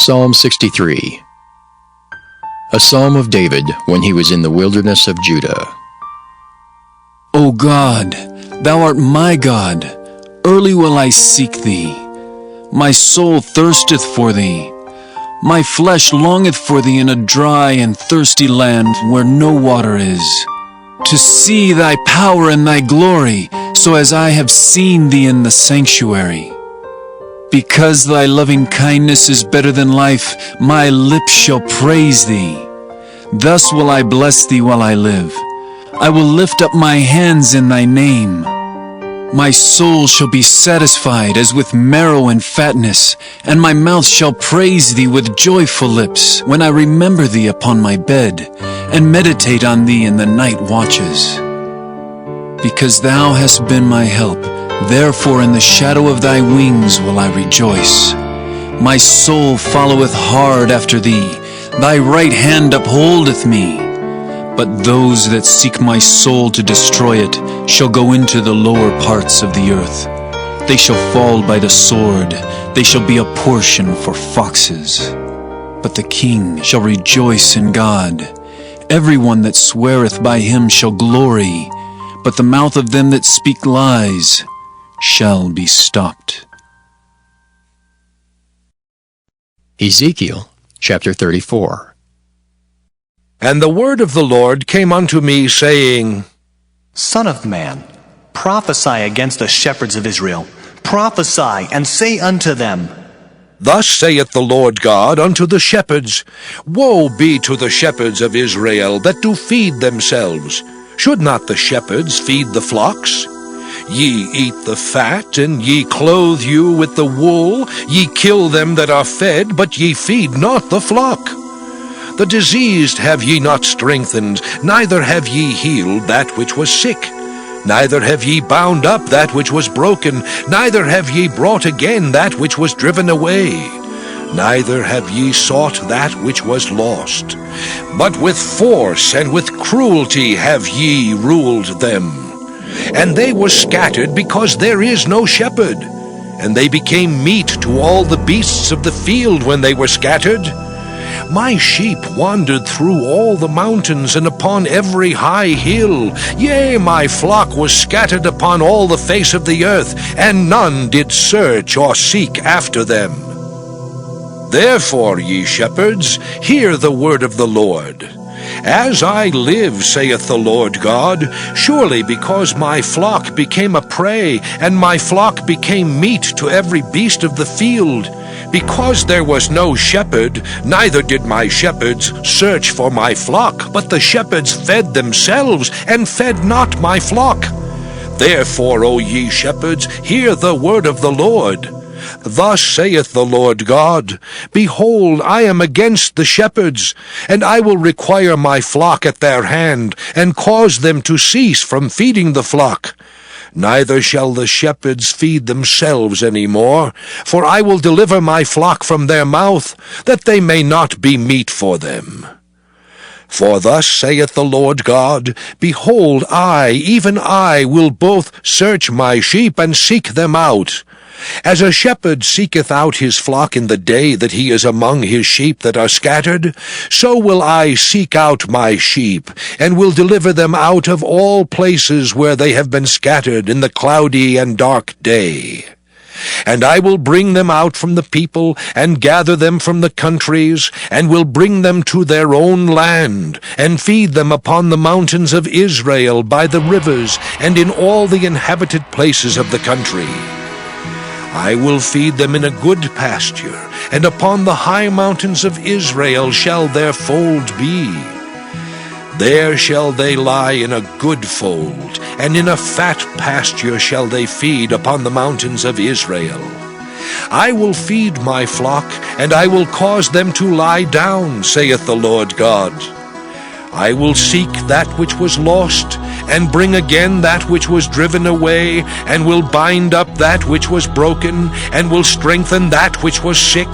Psalm 63. A psalm of David when he was in the wilderness of Judah. O God, thou art my God, early will I seek thee. My soul thirsteth for thee. My flesh longeth for thee in a dry and thirsty land where no water is, to see thy power and thy glory, so as I have seen thee in the sanctuary. Because thy loving kindness is better than life, my lips shall praise thee. Thus will I bless thee while I live. I will lift up my hands in thy name. My soul shall be satisfied as with marrow and fatness, and my mouth shall praise thee with joyful lips, when I remember thee upon my bed, and meditate on thee in the night watches. Because thou hast been my help, therefore in the shadow of thy wings will I rejoice. My soul followeth hard after thee, thy right hand upholdeth me. But those that seek my soul to destroy it shall go into the lower parts of the earth. They shall fall by the sword, they shall be a portion for foxes. But the king shall rejoice in God. Everyone that sweareth by him shall glory, but the mouth of them that speak lies shall be stopped. Ezekiel chapter 34. And the word of the Lord came unto me, saying, Son of man, prophesy against the shepherds of Israel. Prophesy, and say unto them, Thus saith the Lord God unto the shepherds, Woe be to the shepherds of Israel that do feed themselves. Should not the shepherds feed the flocks? Ye eat the fat, and ye clothe you with the wool. Ye kill them that are fed, but ye feed not the flock. The diseased have ye not strengthened, neither have ye healed that which was sick. Neither have ye bound up that which was broken, neither have ye brought again that which was driven away. Neither have ye sought that which was lost. But with force and with cruelty have ye ruled them. And they were scattered because there is no shepherd. And they became meat to all the beasts of the field when they were scattered. My sheep wandered through all the mountains and upon every high hill. Yea, my flock was scattered upon all the face of the earth, and none did search or seek after them. Therefore, ye shepherds, hear the word of the Lord. As I live, saith the Lord God, surely because my flock became a prey, and my flock became meat to every beast of the field, because there was no shepherd, neither did my shepherds search for my flock, but the shepherds fed themselves, and fed not my flock. Therefore, O ye shepherds, hear the word of the Lord. Thus saith the Lord God, Behold, I am against the shepherds, and I will require my flock at their hand, and cause them to cease from feeding the flock. Neither shall the shepherds feed themselves any more, for I will deliver my flock from their mouth, that they may not be meat for them. For thus saith the Lord God, Behold, I, even I, will both search my sheep and seek them out. As a shepherd seeketh out his flock in the day that he is among his sheep that are scattered, so will I seek out my sheep, and will deliver them out of all places where they have been scattered in the cloudy and dark day. And I will bring them out from the people, and gather them from the countries, and will bring them to their own land, and feed them upon the mountains of Israel, by the rivers, and in all the inhabited places of the country. I will feed them in a good pasture, and upon the high mountains of Israel shall their fold be. There shall they lie in a good fold, and in a fat pasture shall they feed upon the mountains of Israel. I will feed my flock, and I will cause them to lie down, saith the Lord God. I will seek that which was lost, and bring again that which was driven away, and will bind up that which was broken, and will strengthen that which was sick.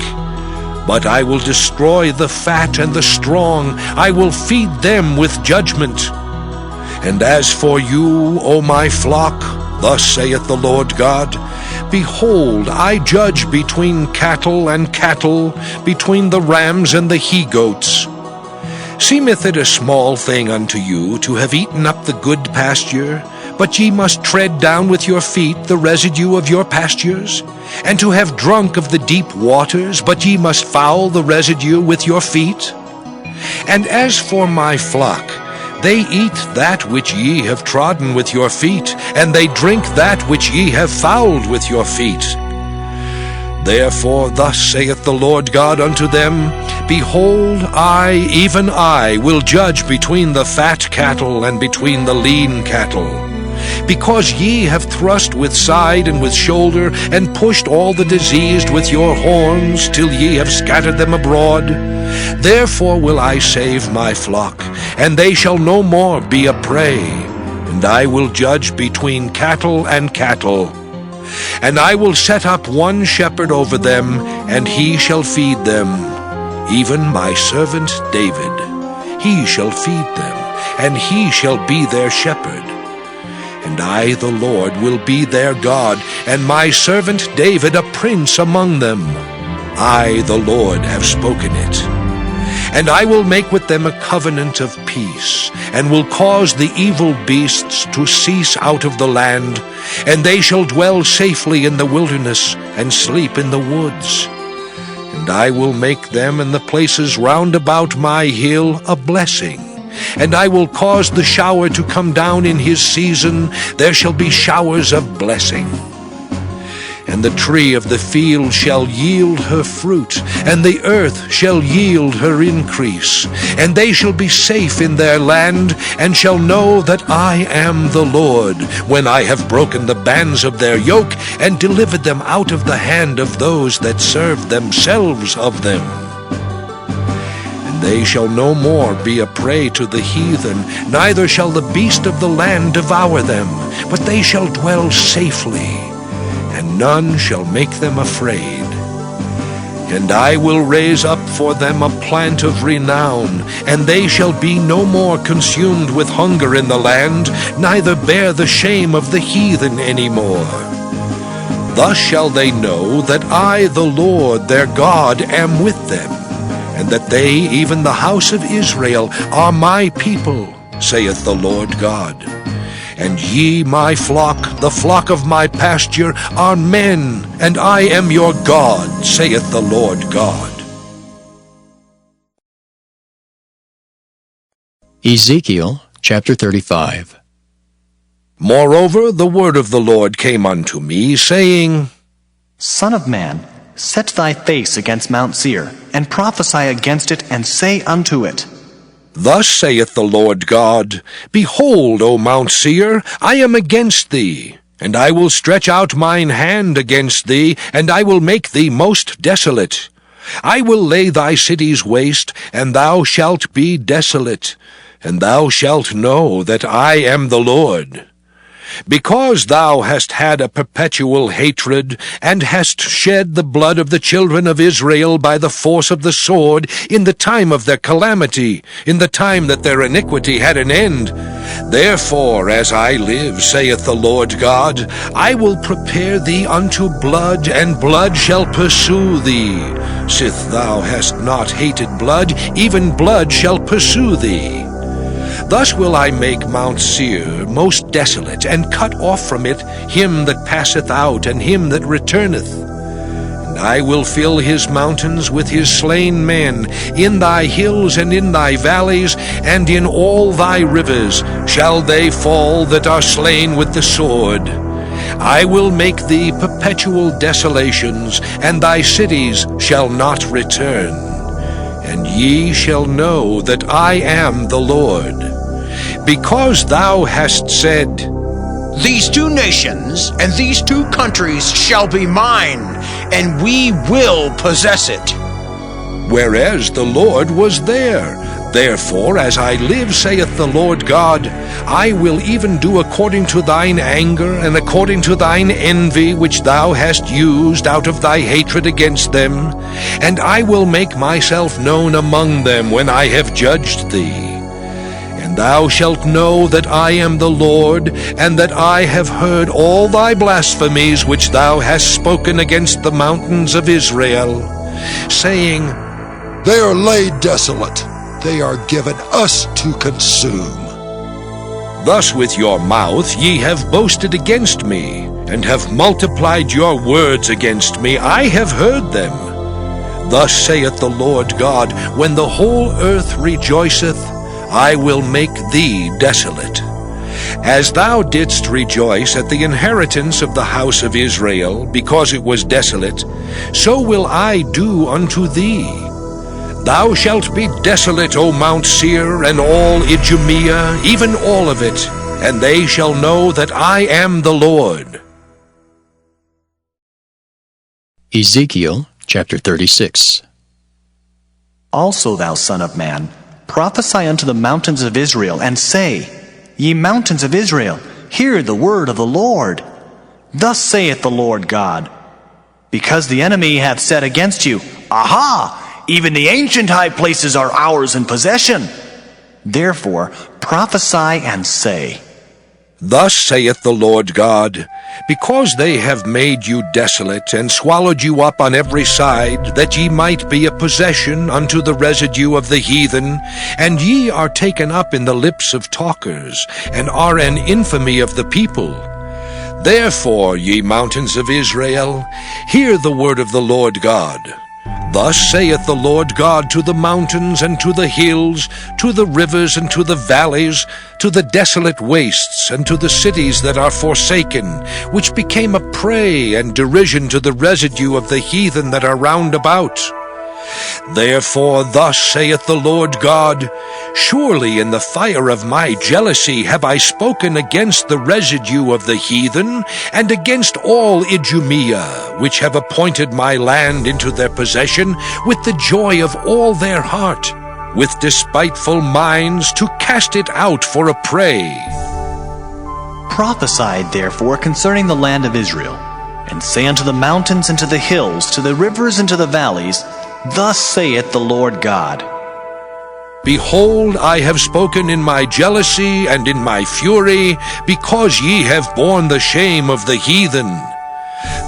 But I will destroy the fat and the strong, I will feed them with judgment. And as for you, O my flock, thus saith the Lord God, Behold, I judge between cattle and cattle, between the rams and the he-goats. Seemeth it a small thing unto you to have eaten up the good pasture, but ye must tread down with your feet the residue of your pastures? And to have drunk of the deep waters, but ye must foul the residue with your feet? And as for my flock, they eat that which ye have trodden with your feet, and they drink that which ye have fouled with your feet. Therefore thus saith the Lord God unto them, Behold, I, even I, will judge between the fat cattle and between the lean cattle. Because ye have thrust with side and with shoulder, and pushed all the diseased with your horns, till ye have scattered them abroad, therefore will I save my flock, and they shall no more be a prey. And I will judge between cattle and cattle. And I will set up one shepherd over them, and he shall feed them, even my servant David. He shall feed them, and he shall be their shepherd. And I, the Lord, will be their God, and my servant David a prince among them. I, the Lord, have spoken it. And I will make with them a covenant of peace, and will cause the evil beasts to cease out of the land, and they shall dwell safely in the wilderness, and sleep in the woods. And I will make them and the places round about my hill a blessing. And I will cause the shower to come down in his season. There shall be showers of blessing. And the tree of the field shall yield her fruit, and the earth shall yield her increase. And they shall be safe in their land, and shall know that I am the Lord, when I have broken the bands of their yoke, and delivered them out of the hand of those that serve themselves of them. They shall no more be a prey to the heathen, neither shall the beast of the land devour them, but they shall dwell safely, and none shall make them afraid. And I will raise up for them a plant of renown, and they shall be no more consumed with hunger in the land, neither bear the shame of the heathen any more. Thus shall they know that I, the Lord their God, am with them, and that they, even the house of Israel, are my people, saith the Lord God. And ye, my flock, the flock of my pasture, are men, and I am your God, saith the Lord God. Ezekiel chapter 35. Moreover, the word of the Lord came unto me, saying, Son of man, set thy face against Mount Seir, and prophesy against it, and say unto it, Thus saith the Lord God, Behold, O Mount Seir, I am against thee, and I will stretch out mine hand against thee, and I will make thee most desolate. I will lay thy cities waste, and thou shalt be desolate, and thou shalt know that I am the Lord. Because thou hast had a perpetual hatred, and hast shed the blood of the children of Israel by the force of the sword, in the time of their calamity, in the time that their iniquity had an end, therefore, as I live, saith the Lord God, I will prepare thee unto blood, and blood shall pursue thee. Sith thou hast not hated blood, even blood shall pursue thee. Thus will I make Mount Seir most desolate, and cut off from it him that passeth out, and him that returneth. And I will fill his mountains with his slain men, in thy hills and in thy valleys, and in all thy rivers shall they fall that are slain with the sword. I will make thee perpetual desolations, and thy cities shall not return. And ye shall know that I am the Lord. Because thou hast said, These two nations and these two countries shall be mine, and we will possess it. Whereas the Lord was there. Therefore, as I live, saith the Lord God, I will even do according to thine anger, and according to thine envy which thou hast used out of thy hatred against them, and I will make myself known among them when I have judged thee. And thou shalt know that I am the Lord, and that I have heard all thy blasphemies which thou hast spoken against the mountains of Israel, saying, They are laid desolate. They are given us to consume. Thus with your mouth ye have boasted against me, and have multiplied your words against me. I have heard them. Thus saith the Lord God, when the whole earth rejoiceth, I will make thee desolate. As thou didst rejoice at the inheritance of the house of Israel, because it was desolate, so will I do unto thee. Thou shalt be desolate, O Mount Seir, and all Idumea, even all of it, and they shall know that I am the Lord. Ezekiel chapter 36. Also, thou son of man, prophesy unto the mountains of Israel, and say, Ye mountains of Israel, hear the word of the Lord. Thus saith the Lord God, Because the enemy hath said against you, Aha! Even the ancient high places are ours in possession. Therefore prophesy and say, Thus saith the Lord God, Because they have made you desolate, and swallowed you up on every side, that ye might be a possession unto the residue of the heathen, and ye are taken up in the lips of talkers, and are an infamy of the people. Therefore, ye mountains of Israel, hear the word of the Lord God. Thus saith the Lord God to the mountains and to the hills, to the rivers and to the valleys, to the desolate wastes and to the cities that are forsaken, which became a prey and derision to the residue of the heathen that are round about. Therefore thus saith the Lord God, Surely in the fire of my jealousy have I spoken against the residue of the heathen, and against all Idumea, which have appointed my land into their possession, with the joy of all their heart, with despiteful minds to cast it out for a prey. Prophesy therefore concerning the land of Israel, and say unto the mountains and to the hills, to the rivers and to the valleys, Thus saith the Lord God, Behold, I have spoken in my jealousy and in my fury, because ye have borne the shame of the heathen.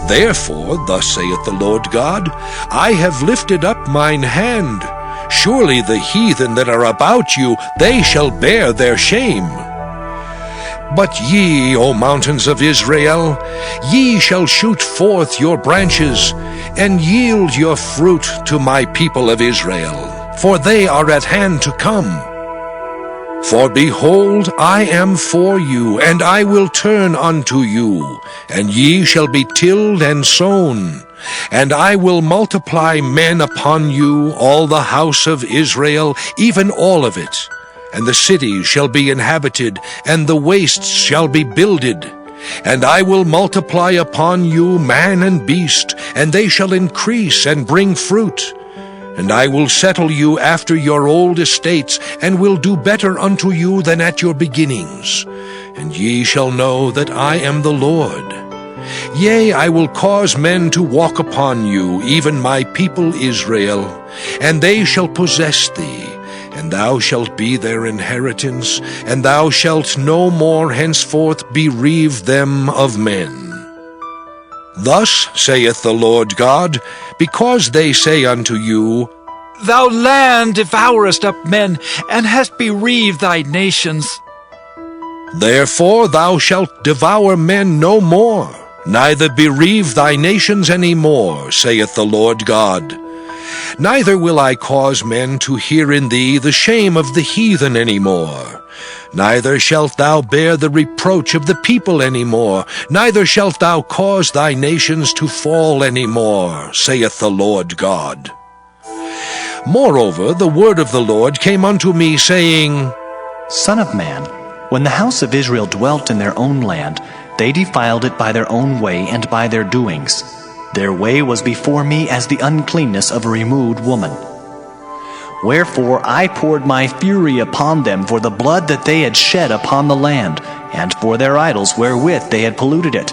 Therefore, thus saith the Lord God, I have lifted up mine hand. Surely the heathen that are about you, they shall bear their shame. But ye, O mountains of Israel, ye shall shoot forth your branches, and yield your fruit to my people of Israel, for they are at hand to come. For behold, I am for you, and I will turn unto you, and ye shall be tilled and sown, and I will multiply men upon you, all the house of Israel, even all of it. And the cities shall be inhabited, and the wastes shall be builded. And I will multiply upon you man and beast, and they shall increase and bring fruit. And I will settle you after your old estates, and will do better unto you than at your beginnings. And ye shall know that I am the Lord. Yea, I will cause men to walk upon you, even my people Israel, and they shall possess thee. And thou shalt be their inheritance, and thou shalt no more henceforth bereave them of men. Thus saith the Lord God, because they say unto you, Thou land devourest up men, and hast bereaved thy nations. Therefore thou shalt devour men no more, neither bereave thy nations any more, saith the Lord God. Neither will I cause men to hear in thee the shame of the heathen any more. Neither shalt thou bear the reproach of the people any more. Neither shalt thou cause thy nations to fall any more, saith the Lord God. Moreover, the word of the Lord came unto me, saying, Son of man, when the house of Israel dwelt in their own land, they defiled it by their own way and by their doings. Their way was before me as the uncleanness of a removed woman. Wherefore I poured my fury upon them for the blood that they had shed upon the land, and for their idols wherewith they had polluted it.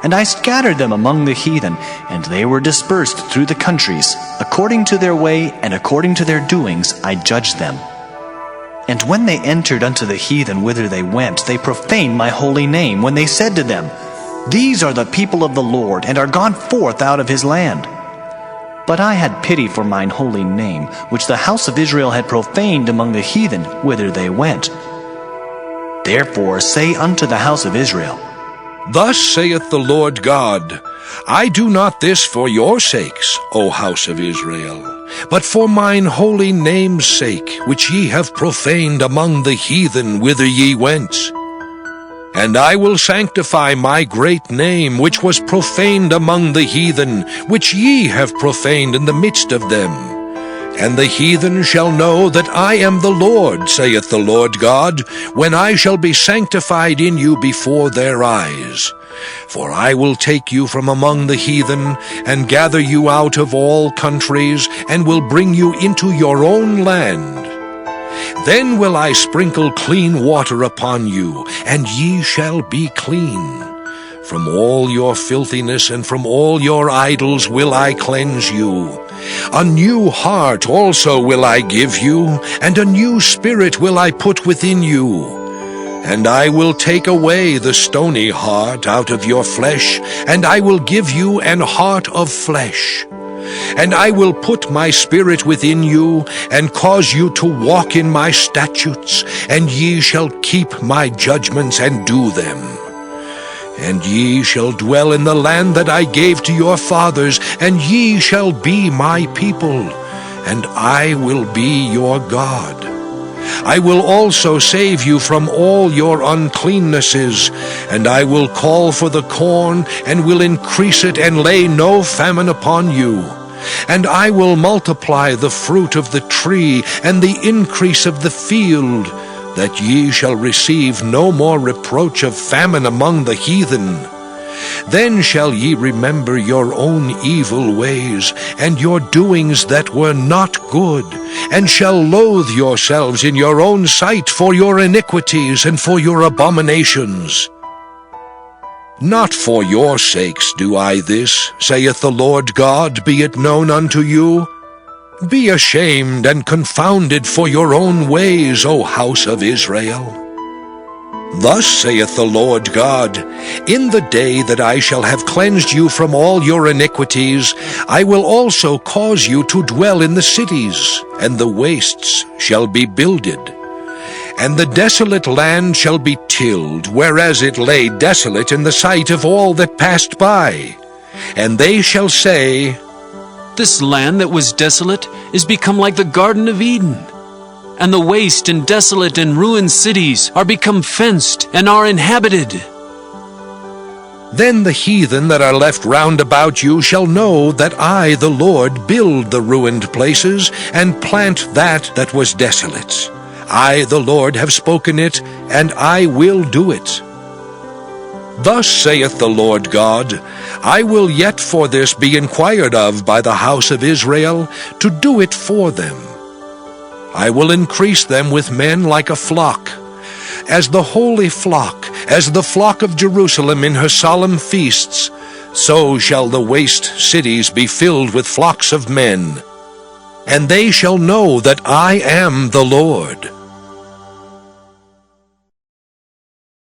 And I scattered them among the heathen, and they were dispersed through the countries. According to their way and according to their doings I judged them. And when they entered unto the heathen whither they went, they profaned my holy name, when they said to them, These are the people of the Lord, and are gone forth out of his land. But I had pity for mine holy name, which the house of Israel had profaned among the heathen whither they went. Therefore say unto the house of Israel, Thus saith the Lord God, I do not this for your sakes, O house of Israel, but for mine holy name's sake, which ye have profaned among the heathen whither ye went. And I will sanctify my great name, which was profaned among the heathen, which ye have profaned in the midst of them. And the heathen shall know that I am the Lord, saith the Lord God, when I shall be sanctified in you before their eyes. For I will take you from among the heathen, and gather you out of all countries, and will bring you into your own land. Then will I sprinkle clean water upon you, and ye shall be clean. From all your filthiness and from all your idols will I cleanse you. A new heart also will I give you, and a new spirit will I put within you. And I will take away the stony heart out of your flesh, and I will give you an heart of flesh. And I will put my spirit within you, and cause you to walk in my statutes, and ye shall keep my judgments and do them. And ye shall dwell in the land that I gave to your fathers, and ye shall be my people, and I will be your God. I will also save you from all your uncleannesses, and I will call for the corn, and will increase it, and lay no famine upon you. And I will multiply the fruit of the tree, and the increase of the field, that ye shall receive no more reproach of famine among the heathen. Then shall ye remember your own evil ways, and your doings that were not good, and shall loathe yourselves in your own sight for your iniquities and for your abominations. Not for your sakes do I this, saith the Lord God, be it known unto you. Be ashamed and confounded for your own ways, O house of Israel. Thus saith the Lord God, In the day that I shall have cleansed you from all your iniquities, I will also cause you to dwell in the cities, and the wastes shall be builded. And the desolate land shall be tilled, whereas it lay desolate in the sight of all that passed by. And they shall say, This land that was desolate is become like the Garden of Eden, and the waste and desolate and ruined cities are become fenced and are inhabited. Then the heathen that are left round about you shall know that I, the Lord, build the ruined places, and plant that was desolate. I, the Lord, have spoken it, and I will do it. Thus saith the Lord God, I will yet for this be inquired of by the house of Israel, to do it for them. I will increase them with men like a flock, as the holy flock, as the flock of Jerusalem in her solemn feasts, so shall the waste cities be filled with flocks of men. And they shall know that I am the Lord.